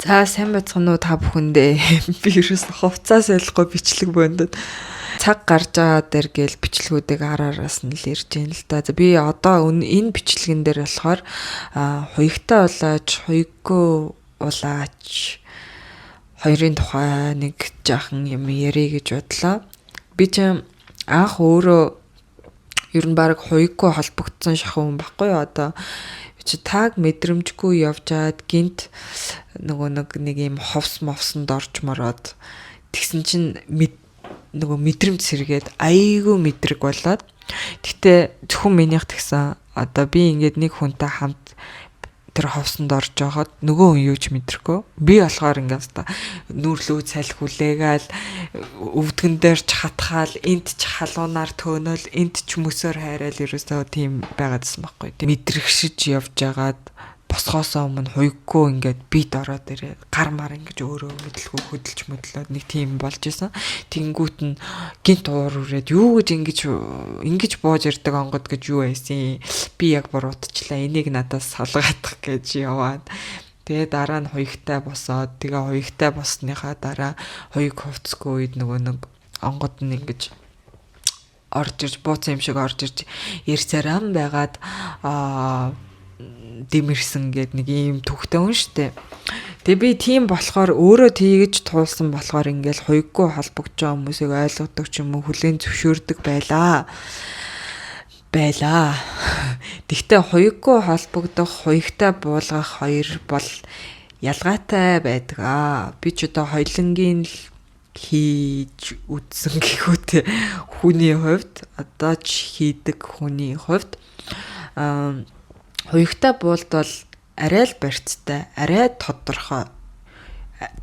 За сайн бацхан уу та бүхэндээ би ерөөс хувцас ойлгохгүй бичлэг бөөндöd цаг гарч байгаа дэр гээл бичлгүүдийг араараас нь л ирж байна л да. За би одоо энэ бичлэгэн дээр болохоор хуягтай улаач, хуяггүй улаач хоёрын тухай нэг жаахан юм ярих гэж бодлоо. Би ч анх өөрөө ер нь баг хуяггүй холбогдсон шахуу хүн баггүй юу одоо чи таг мэдрэмжгүй явжаад гинт нэг юм ховс мовсонд орж мороод тэгсэн чинь нөгөө мэдрэмж сэргээд айгүй мэдрэг болоод гэтээ зөвхөн минийх тэгсэн одоо би ингээд нэг хүнтэй хамт тэр ховсонд орж байгаад нөгөө хүн юу ч мэдрэхгүй би болохоор ингээд та нүүрлүү салхилээгээл өвдгөн дээр ч хатгаал энт ч халуунаар төөнөл энт ч мөсөөр хайраал ерөөсөө тийм байгаадсан байхгүй мэдрэгшиж явж байгаад босхоосоо өмнө хуйггүй ингээд бит ороод ирээ гар мар ингэж өөрөө мэдлгүй хөдөлж мөдлөөд нэг тийм болж исэн. Тэнгүүт нь гинт уур үрээд юу гэж ингэж бууж ирдэг онгод гэж юу байсан. Би яг буруутчлаа. Энийг надаас салгаадах гэж яваад. Тэгээ дараа нь хуйгтай босоод тэгээ хуйгтай босныхаа дараа хуйг хувцсгүй үед нөгөө нэг онгод нь ингэж орж ирж бууцсан юм шиг орж ирж ирцээрэн байгаад димэрсэн гээд нэг ийм төвхтэй хүн штэ. Тэгээ би тийм болохоор өөрөө тийгэж туулсан болохоор ингээл хуйггүй холбогдож байгаа хүмүүсийг ойлгодог ч юм уу хүлээн зөвшөөрдөг байлаа. Тэгтээ хуйггүй холбогдох, хуйгтай буулгах хоёр бол ялгаатай байдаг. Би ч одоо хоёлынгийн л хийж үтсэн гэхүүтэй хүний хувьд одоо ч хийдэг хүний хувьд хуйгтай буулд бол арай л барьцтай, арай тодорхой.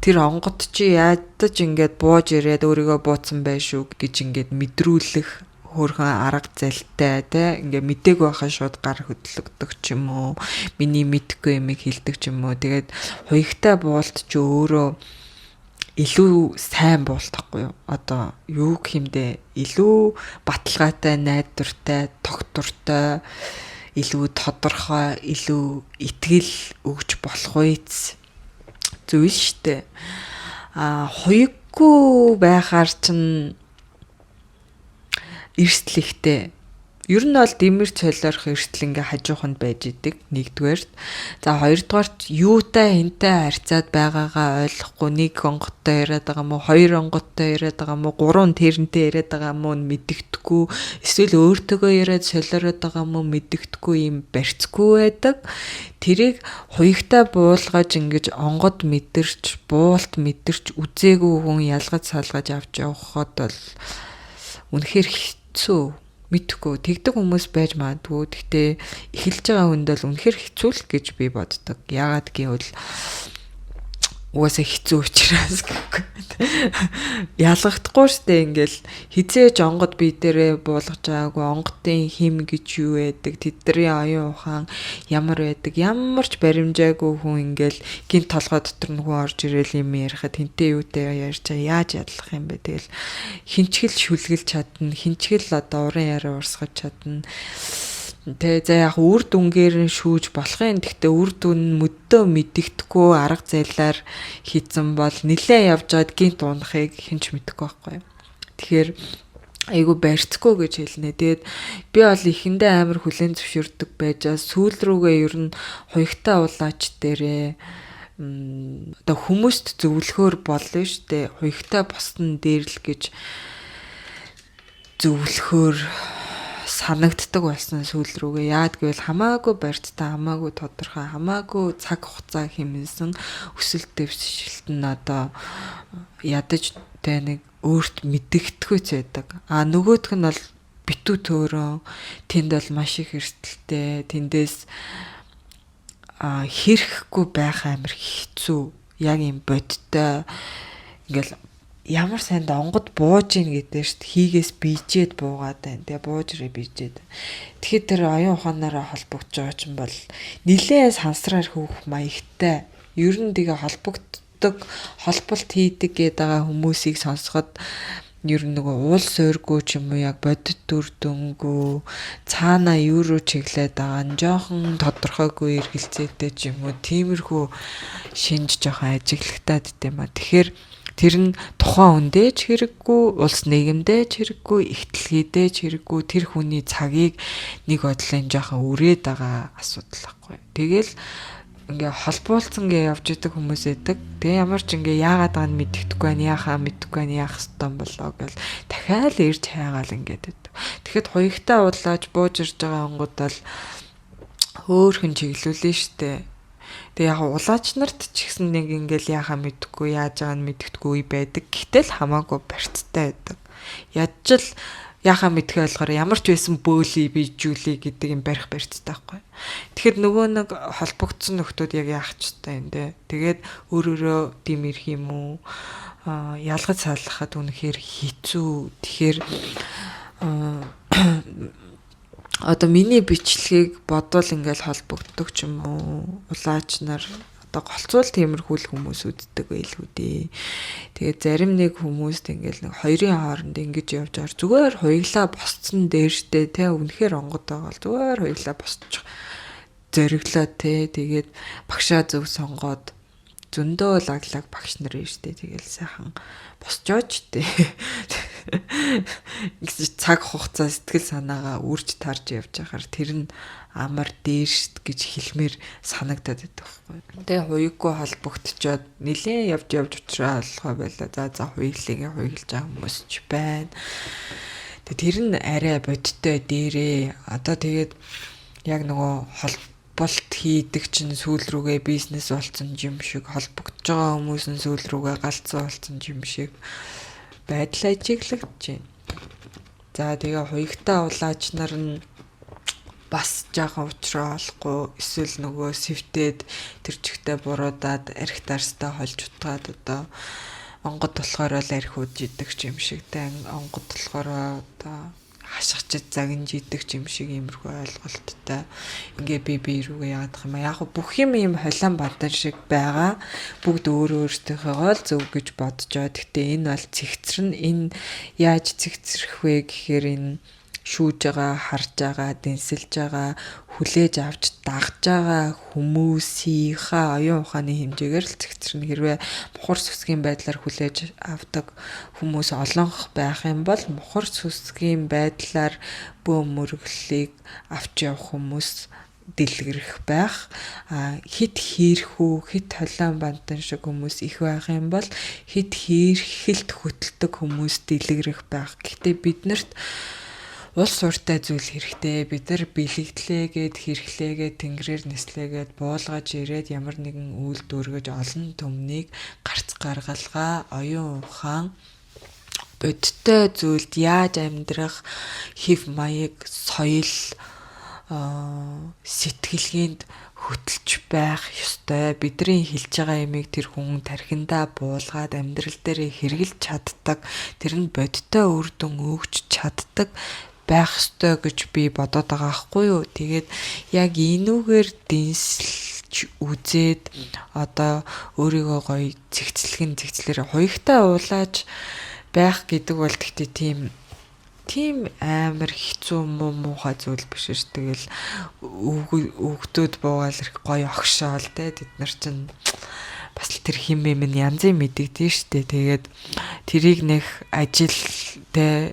Тэр онгод чи яадаж ингээд бууж ирээд өөрийгөө бууцсан байх шүү гэж ингээд мэдрүүлэх хөөрхөн арга залтай те ингээд мдэг байхаа шууд гар хөдлөгдөг ч юм уу. Миний мэдхгүй юм хэлдэг ч юм уу. Тэгээд хуйгтай буулд ч өөрөө илүү сайн буулдахгүй юу? Одоо юу гэмдэ илүү баталгаатай, найдвартай, тогтвортой илүү тодорхой, илүү итгэл өгж болох үец зүйл штэ. Хуйггүй байхаар чинь эрсдлэгтэй. Ер нь бол дэмэр цолиорох эрсдэл ингээ хажууханд байж идэг нэгдүгээрт. За хоёрдугаарт юутай хинтэй харьцаад байгаагаа ойлгохгүй нэг онготтой яриад байгаа мó, хоёр онготтой яриад байгаа мó, гурван тэрнтэй яриад байгаа мó мэддэхгүй, эсвэл өөртөөгөө яриад солиороод байгаа мó мэддэхгүй юм барьцгүй байдаг. Тэрийг хуйгтай буулгаж ингэж онгод мэдэрч, буулт мэдэрч үзээгүй хүн ялгаж салгаж авч явхад бол үнэхээр хэцүү. Мэдхгүй тэгдэг хүмүүс байж магадгүй. Гэхдээ эхэлж байгаа хүнд бол үнэхээр хэцүү л гэж би боддог. Яагаад гэвэл угаасаа хэцүү учраас ялгахдаггүй штэ ингээл хизээж онгод бие дээрээ буулгаж байгаагүй онгодын хим гэж юу байдаг тэдний оюун ухаан ямар байдаг ямар ч баримжаагүй хүн ингээл гинт толгой дотор нь хүн орж ирээл юм ярихад тэнтэй юутай ярьж яаж ядлах юм бэ тэгэл хинчгэл шүлгэлж чадна хинчгэл одоо уран яриа урсгаж чадна. Тэгээ за яг үр дүнгээр шүүж болох юм. Гэхдээ үр дүн мөдөө мэддэхгүй арга зайлаар хийцэн бол нилээ явж байгаад гинт унахыг хинч мэдэхгүй байхгүй. Тэгэхээр айгу барьцгүй гэж хэлнэ. Тэгээд би бол ихэндээ амар хүлэн зөвшөөрдөг байжаа сүүл рүүгээ ер нь хуйгтай улаач дээрээ одоо хүмүүст зөвлөхөр болно штэ. Хуйгтай босдон дээр л гэж зөвлөхөр санагддаг болсон сүүл рүүгээ яад гэвэл хамаагүй барьцтай хамаагүй тодорхой хамаагүй цаг хугацаа хэмнэсэн өсөлт дэвшилт нь одоо ядаж тэ нэг өөрт мэдэгдэхүйц байдаг. Нөгөөх нь бол битүү төөрөө тэнд бол маш их эрсдэлтэй тэндээс хэрэгхгүй байх амар хэцүү яг юм бодтой ингээл ямар санд онгод бууж ийн гэдэг шүү дээ хийгээс бийжээд буугаад байна. Тэгээ бууж ирээ бийжээд. Тэгэхээр тэр оюун ухаанаараа холбогдож байгаа ч юм бол нилээ сансраар хөөх маягтай. Ер нь тэгээ холбогддог, холболт хийдэг гэдэг байгаа хүмүүсийг сонсоход ер нь нөгөө уул суургүй ч юм уу яг бодит дүр дүнгүй цаана юу руу чиглээд байгаа нь жоохон тодорхойгүй эргэлзээтэй ч юм уу тиймэрхүү шинж жоохон ажиглагтаад идэм ба. Тэгэхээр тэр нь тухайн хүндээ ч хэрэггүй, улс нийгэмдээ ч хэрэггүй, ихтлгийдээ ч хэрэггүй, тэр хүний цагийг нэг бодлын жоохон үрээд байгаа асуудал байхгүй. Тэгэл ингээ холбуулсан гээ явж идэг хүмүүс эдэг. Тэгээ ямар ч ингээ яагаад байгааг нь мэддэхгүй байна, яахаа мэддэхгүй байна, яах ёстой болоо гэл дахиад ирж хайгаал ингээд идэг. Тэгэхэд хуягтаа уулааж бууж ирж байгаа ангуудаа л хөөхөн чиглүүлэн штэ. Тэгээ яг улаач нарт ч ихсэн нэг ингээл яахаа мэддэхгүй, яаж байгааг нь мэддэхгүй үе байдаг. Гэтэл хамаагүй барьцтай байдаг. Ядчил яхаа мэдхээ болохоор ямар ч байсан бөөлий бижүүлээ гэдэг юм барих барьцтай байхгүй. Тэгэхээр нөгөө нэг холбогдсон нөхдүүд яг яах ч та юм дээ. Тэгээд өөрөөрөө димэрх юм уу? Ялгаж салахад үнэхээр хэцүү. Тэгэхээр одоо миний бичлэгийг бодвол ингээл холбогддог ч юм уу? Улаач нар одоо голцуул тиймэрхүүл хүмүүс үздэг байлгүй дээ. Тэгээд зарим нэг хүмүүст ингээл нэг хоёрын хооронд ингэж явж байгаа зүгээр хуйглаа босцсон дээрштэй те үнэхээр онгод байгаа л зүгээр хуйглаа босчих зориглоо те тэгээд багшаа зөв сонгоод зөндөө лаглаг багш нар иржтэй тэгэл сайхан босчооч те цаг хугацаа сэтгэл санаагаа үрж тарж явж байхаар тэр нь амар дээршт гэж хэлмээр санагдаад байдаг байхгүй. Тэгээ хуйггүй холбогдчоод нилээн явж уучраа болохоо байла. За хуйглыг хуйглаж байгаа хүмүүс ч байна. Тэгээ тэр нь арай бодиттой дээрээ. Одоо тэгээд яг нөгөө холболт хийдэг чинь сүүл рүүгээ бизнес болсон юм шиг холбогдож байгаа хүмүүс нь сүүл рүүгээ галзуу болсон юм шиг байдал ажиглагдаж байна. За тэгээ хуйгтаа улаач нар нь бас жаахан уучраа олохгүй эсвэл нөгөө сэвтээд тэр чигтээ буруудаад арх дарстай холж утгаад одоо онгод болохоор л арх ууж идэг юм шиг тэ онгод болохоор одоо хашгичд загинж идэг юм шиг иймэрхүү ойлголттой ингээ би рүүгээ яадах юм аа яг бүх юм ийм холион бадан шиг байгаа бүгд өөртөөхөө л зөв гэж бодож байгаа. Гэтэ энэ бол цэгцэр нь энэ яаж цэгцэрх вэ гэхээр энэ шүүж байгаа, харж байгаа, дэнсэлж байгаа, хүлээж авч дагж байгаа хүмүүсийнхаа оюун ухааны хэмжээгээр л цэгцэрнэ. Хэрвээ мухар сүсгийн байдлаар хүлээж авдаг хүмүүс олонх байх юм бол мухар сүсгийн байдлаар бөө мөрөглөлийг авч явах хүмүүс дэлгэрэх байх. Хит хийрхүү, хит холион бантан шиг хүмүүс их байх юм бол хит хийрхэлт хөтэлдэг хүмүүс дэлгэрэх байх. Гэхдээ биднэрт улс уртай зүйл хэрэгтэй. Бид нар бэлэгдлээгээд хэрэглээгээд тэнгэрээр нислээгээд буулгаж ирээд ямар нэгэн үйлдвэр гэж олон төмнийг гарц гаргалгаа оюун ухаан бодиттой зүйлд яаж амьдрах хэв маяг соёл сэтгэлгээнд хөтөлж байх ёстой. Бидний хэлж байгаа ямиг тэр хүн тархиндаа буулгаад амьдрал дээр хэрэгжилж чаддаг. Тэр нь бодиттой үр дүн өгч чаддаг байх ёстой гэж би бодоод байгаа байхгүй юу. Тэгээд яг энүүгээр дэнсэлж үзээд одоо өөрийгөө гоё цэгцлэр хуйгтаа уулааж байх гэдэг бол гэхдээ тийм амар хэцүү муухай зүйл биш ш. Тэгэл өгдөөд буугаал ирэх гоё огшоол те тэд нар чинь бас л тэр хим юм янзын мэдэгдэн штэ. Тэгээд тэрийг нэх ажил те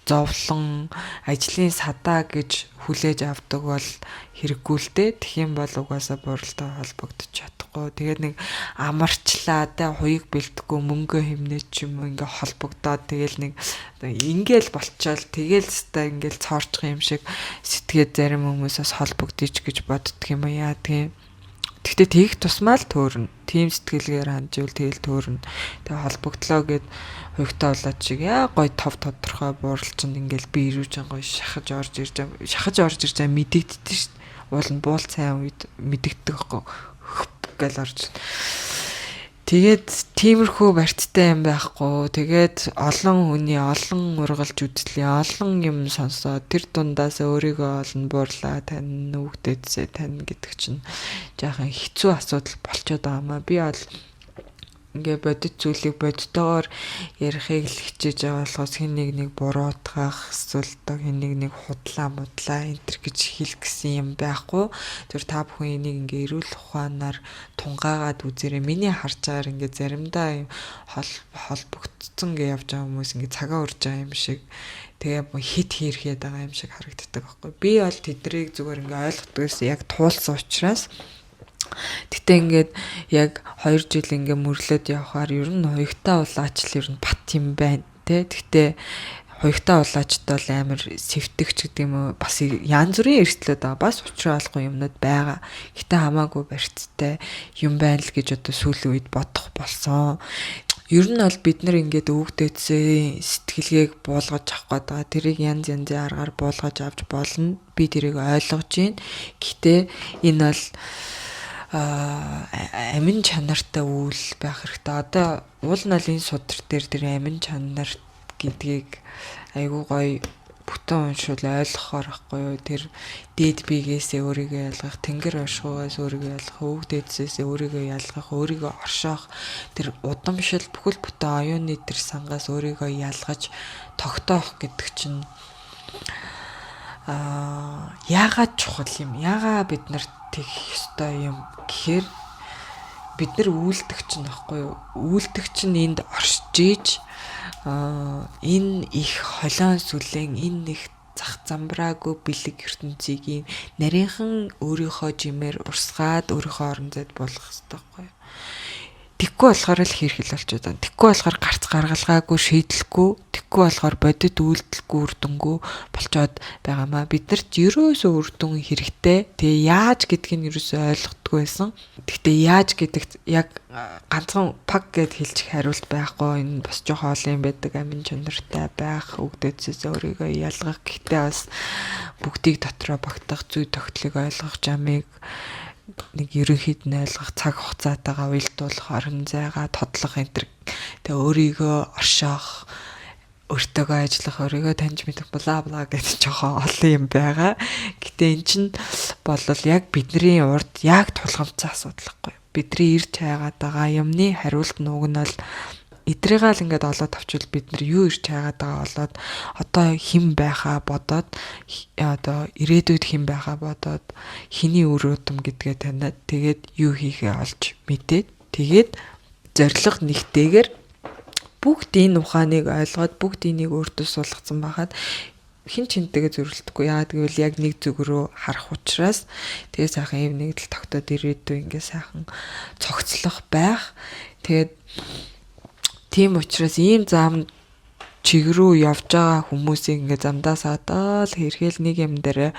зовлон ажлын садаа гэж хүлээж авдаг бол хэрэггүй л дээ. Тэгхийн бол угаасаа буралтай холбогдож чадахгүй. Тэгээд нэг амарчлаа те хуйг бэлдэхгүй мөнгө хэмнээ ч юм уу ингээ холбогдоод тэгэл нэг ингээл болчоол тэгэл хэвээр ингээл цоорчих юм шиг сэтгээд зарим хүмүүсээс холбогдчих гэж боддөг юм яа тийм. Гэхдээ тийх тусмаа л төөрнө. Тим сэтгэлгээр ханджвал тэгэл төөрнө. Тэгээ холбогдлоо гэд хуйгтаа болоод шиг яа гой тов тодорхой бууралчинд ингээл би ирүүж гоё шахаж орж ирж байгаа мэдэгддэг шүү дээ. Уул нь буул сайн үед мэдэгддэг гоо гэл орж. Тэгээд тиймэрхүү барьцтай юм байхгүй. Тэгээд олон хүний олон ургалж үзлээ. Олон юм сонсоод тэр дундаас өөрийгөө олон буурлаа тань нүгдээдсээ тань гэдэг чинь жаахан хэцүү асуудал болчиход байгаа маа. Би бол ингээ бодит зүйлийг бодитоор ярихыг л хичээж байгаа болохоос хин нэг буруутгах эсвэл одоо хин нэг худлаа энэ төр гэж хэлэх гэсэн юм байхгүй. Тэр та бүхэн энийг ингээ эрүүл ухаанаар тунгаагаад үзээрэй. Миний харж байгаагаар ингээ заримдаа юм холбогдсон гэж явж байгаа хүмүүс ингээ цагаа урж байгаа юм шиг тэгээ хит хийрхэд байгаа юм шиг харагддаг байхгүй. Би бол тэднийг зүгээр ингээ ойлгохдгоос яг туулсан учраас гэтэ ингээд яг 2 жил ингээ мөрлөд явхаар ер нь хуягтаа улаач л ер нь бат юм байна те. Гэтэ хуягтаа улаачд бол амар сэвтэгч гэдэг юм уу бас янз бүрийн эрсдлүүд байгаа. Бас уучралгүй юмнууд байгаа. Гэтэ хамаагүй барьцтай юм байна л гэж одоо сүүлийн үед бодох болсон. Ер нь бол бид нар ингээд өвгдөөцөө сэтгэлгээг буулгаж авах гээд байгаа. Тэрийг янз янзын аргаар буулгаж авч болно. Би тэрийг ойлгож байна. Гэтэ энэ бол амин чанартай үйл байх хэрэгтэй. Одоо уул нь энэ судар дээр тэр амин чанар гэдгийг айгуу гоё бүтэн уншвал ойлгохоор байхгүй юу. Тэр дээд биегээсээ өөрийгөө ялгах, тэнгэр оршихугаас өөрийгөө ялгах, өвөг дээдсээсээ өөрийгөө ялгах, өөрийгөө оршоох, тэр удамшил бүхэл бүтэн оюуны тэр сангаас өөрийгөө ялгаж тогтоох гэдэг чинь яагаад чухал юм? Яагаад бид нарт тэгэх ёстой юм гэхээр бид нар үйлдэх чинь байхгүй юу? Үйлдэх чинь энд оршиж ийж энэ их холион сүлэн энэ их зах замбраагүй бэлэг ертөнцийг нарийнхан өөрийнхөө жимээр урсгаад өөрийнхөө орон зайд болгох хэрэгтэй байхгүй юу? Тэггүй болохоор л хэрхэл болчиход байна. Тэггүй болохоор гарц гаргалгаагүй шийдлэхгүй, тэггүй болохоор бодит үйлдэлгүй үрдэнгүү болчоод байгаамаа. Биднэрт ерөөсөө үрдэн хэрэгтэй. Тэгээ яаж гэдгийг нь ерөөсөө ойлгохгүй байсан. Гэхдээ яаж гэдэгт яг ганцхан паг гэд хэлчих хариулт байхгүй. Энэ бас жоохон олон юм байдаг. Амин чанартай байх, өгдөөцөөс өөрийгөө ялгах. Гэхдээ бас бүгдийг дотроо багтах зүй тогтлыг ойлгох жамыг нэг ерөнхийд нь ойлгох цаг хугацаатайгаа уялдуулах, орон зайгаа тодлох энэ төр тэгээ өөрийгөө оршоох, өөртөөгөө ажиллах, өөрийгөө таньж мэдэх бла гэж жоохон олон юм байгаа. Гэтэ эн чинь болол яг бидний урд яг тулгамдсан асуудал байхгүй. Бидний ирж хайгаад байгаа юмны хариулт нууг нь бол эдрийгээ л ингээд олоод авчвал бид нар юу ирж хайгаад байгаа болоод одоо хэн байхаа бодоод одоо ирээдүйд хэн байхаа бодоод хэний үр өдм гэдгээ таниад тэгээд юу хийхээ олж мэдээд тэгээд зориг нэгтэйгээр бүгд энэ ухааныг ойлгоод бүгд энийг өөртөө суулгацсан байхад хин чинтэйгээ зөрүүлдэггүй. Яагаад гэвэл яг нэг зүг рүү харах учраас тэгээ сайхан юм нэгдэл тогтоод ирээдүй ингээд сайхан цогцлох байх. Тэгээд тийм учраас ийм зам чиг рүү явж байгаа хүмүүсийг ингээ замдаас одоо л хэрхэл нэг юм дээр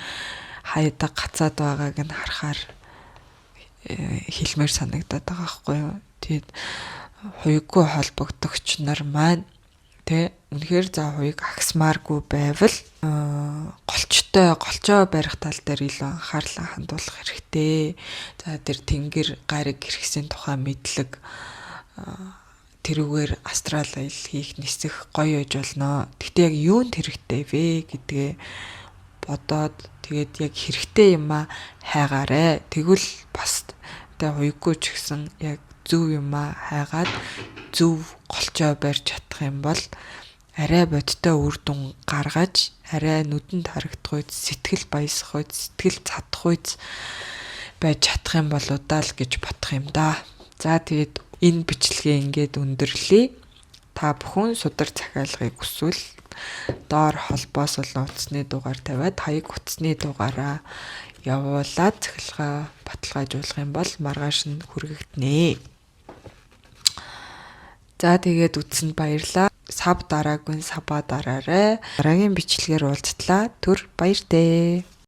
хаядаг гацаад байгааг нь харахаар хэлмээр санагдаад байгаа байхгүй юу. Тэгээд хуйггүй холбогдогч нар маань үнэхээр за хуйг агсмааргүй байвал голчоо барих тал дээр илүү анхаарлаа хандуулах хэрэгтэй. За тэр тэнгэр гариг хэрэгсийн тухай мэдлэг тэрүүгээр астрал аялал хийх нисэх гоё яж болно. Гэхдээ яг юунд хэрэгтэй вэ гэдгээ бодоод тэгээд яг хэрэгтэй юмаа хайгаарэ. Тэгвэл бас тэ хуйггүй ч гэсэн яг зөв юмаа хайгаад зөв голчоо барьж чадах юм бол арай бодтой үр дүн гаргаж арай нүдэнд харагдах үед сэтгэл баясах үед сэтгэл цадах үед байж чадах юм болоо даа л гэж бодох юм да. За тэгээд энэ бичлэгээ ингээд өндөрлөе. Та бүхэн судар захиалгыг хүсвэл доор холбоос болон утасны дугаар тавиад хаяг утасны дугаараа явуулаад цахилгаан баталгаажуулах юм бол маргааш нь хүргэгдэнэ. За тэгээд үзсэнд баярлалаа. Саб дараагүй саба дараарай. Дараагийн бичлэгээр уулзтлаа. Түр баяртай.